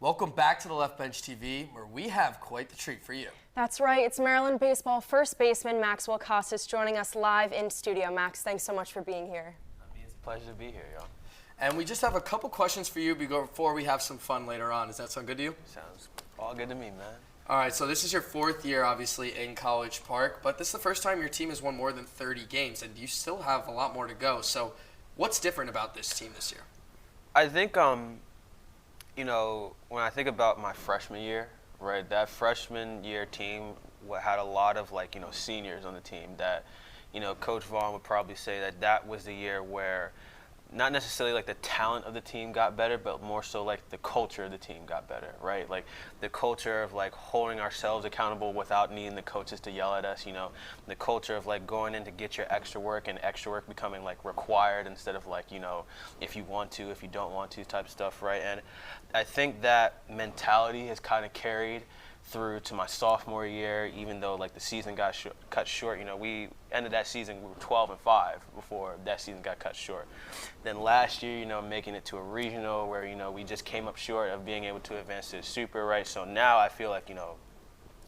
Welcome back to the Left Bench TV, where we have quite the treat for you. That's right. It's Maryland baseball first baseman Maxwell joining us live in studio. Max, thanks so much for being here. It's a pleasure to be here, y'all. And we just have a couple questions for you before we have some fun later on. Does that sound good to you? Sounds all good to me, man. All right, so this is your fourth year, obviously, in College Park, but this is the first time your team has won more than 30 games, and you still have a lot more to go. So what's different about this team this year? I think, you know, when I think about my freshman year, right, that freshman year team had a lot of, like, you know, seniors on the team that, you know, Coach Vaughn would probably say that that was the year where not necessarily like the talent of the team got better, but more so like the culture of the team got better, right? Like the culture of like holding ourselves accountable without needing the coaches to yell at us, you know, the culture of like going in to get your extra work and extra work becoming like required instead of like, you know, if you want to, if you don't want to type stuff, right? And I think that mentality has kind of carried through to my sophomore year, even though like the season got cut short. You know, we ended that season, we were 12-5 before that season got cut short. Then last year, you know, making it to a regional where, you know, we just came up short of being able to advance to the super, right? So now I feel like, you know,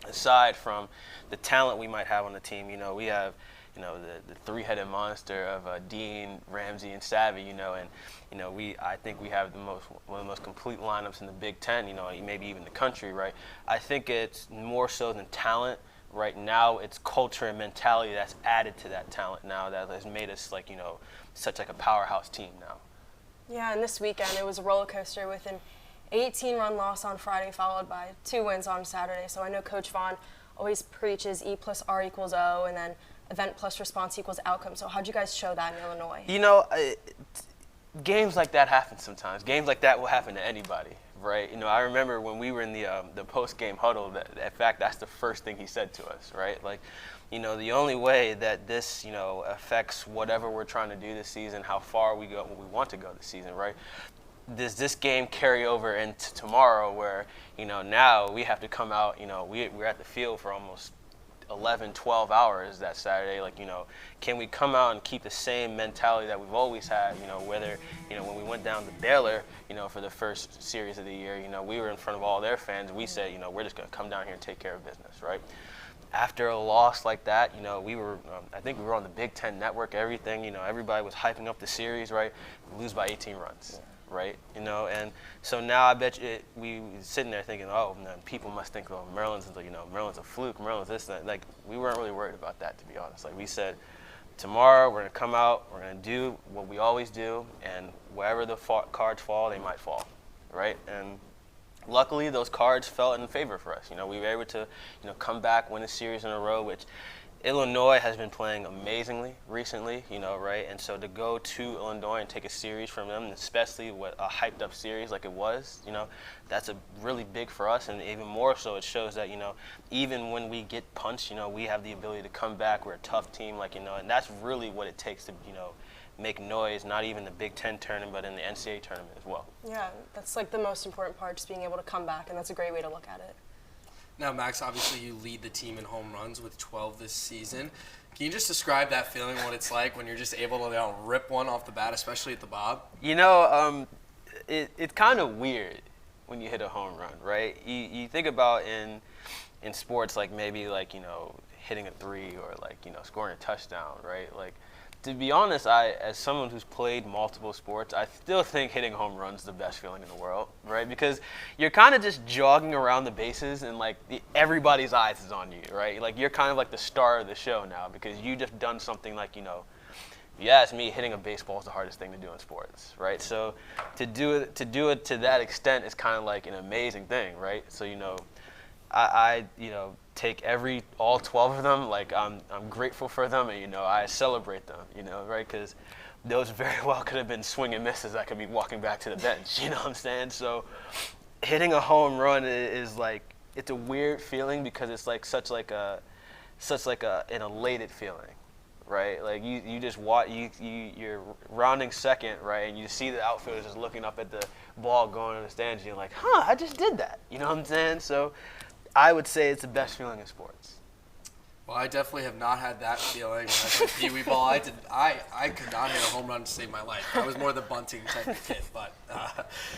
aside from the talent we might have on the team, you know, we have, you know, the three-headed monster of Dean, Ramsey, and Savvy, you know, and, you know, I think we have one of the most complete lineups in the Big Ten, you know, maybe even the country, right? I think it's more so than talent. Right now, it's culture and mentality that's added to that talent now that has made us, like, you know, such like a powerhouse team now. Yeah, and this weekend it was a roller coaster with an 18-run loss on Friday followed by 2 wins on Saturday. So I know Coach Vaughn always preaches E+R=O, and then event plus response equals outcome. So how'd you guys show that in Illinois? You know, games like that happen sometimes. Games like that will happen to anybody, right? You know, I remember when we were in the post-game huddle, in fact, that's the first thing he said to us, right? Like, you know, the only way that this, you know, affects whatever we're trying to do this season, how far we go, we want to go this season, right? Does this game carry over into tomorrow where, you know, now we have to come out, you know, we're at the field for almost 11, 12 hours that Saturday. Like, you know, can we come out and keep the same mentality that we've always had, you know, whether, you know, when we went down to Baylor, you know, for the first series of the year, you know, we were in front of all their fans. We said, you know, we're just going to come down here and take care of business, right? After a loss like that, you know, we were, I think we were on the Big Ten Network, everything, you know, everybody was hyping up the series, right? We lose by 18 runs. Yeah. Right, you know, and so now I bet you we sitting there thinking, oh, man, people must think, oh, Maryland's, you know, Maryland's a fluke, Maryland's this, and that. Like, we weren't really worried about that, to be honest. Like, we said, tomorrow we're gonna come out, we're gonna do what we always do, and wherever the cards fall, they might fall, right? And luckily, those cards fell in favor for us. You know, we were able to, you know, come back, win a series in a row, which Illinois has been playing amazingly recently, you know, right? And so to go to Illinois and take a series from them, especially with a hyped up series like it was, you know, that's a really big for us. And even more so, it shows that, you know, even when we get punched, you know, we have the ability to come back. We're a tough team, like, you know, and that's really what it takes to, you know, make noise, not even the Big Ten tournament, but in the NCAA tournament as well. Yeah, that's like the most important part, just being able to come back, and that's a great way to look at it. Now, Max, obviously you lead the team in home runs with 12 this season. Can you just describe that feeling, what it's like when you're just able to, you know, rip one off the bat, especially at the Bob? You know, it's kind of weird when you hit a home run, right? You think about in sports, like maybe like, you know, hitting a three or like, you know, scoring a touchdown, right? Like, to be honest, as someone who's played multiple sports, I still think hitting home runs is the best feeling in the world, right? Because you're kind of just jogging around the bases and like everybody's eyes is on you, right? Like you're kind of like the star of the show now because you just done something like, you know, if you ask me, hitting a baseball is the hardest thing to do in sports, right? So to do it to that extent is kind of like an amazing thing, right? So, you know, I you know, take all 12 of them, like I'm grateful for them, and, you know, I celebrate them, you know, right? Because those very well could have been swing and misses. I could be walking back to the bench, you know what I'm saying? So hitting a home run is like, it's a weird feeling because it's like such like an elated feeling, right? Like you just watch, you're rounding second, right? And you see the outfielders just looking up at the ball going in the stands, and you're like, huh, I just did that, you know what I'm saying? So I would say it's the best feeling in sports. Well, I definitely have not had that feeling when I played Pee Wee ball. I could not hit a home run to save my life. I was more the bunting type of kid, but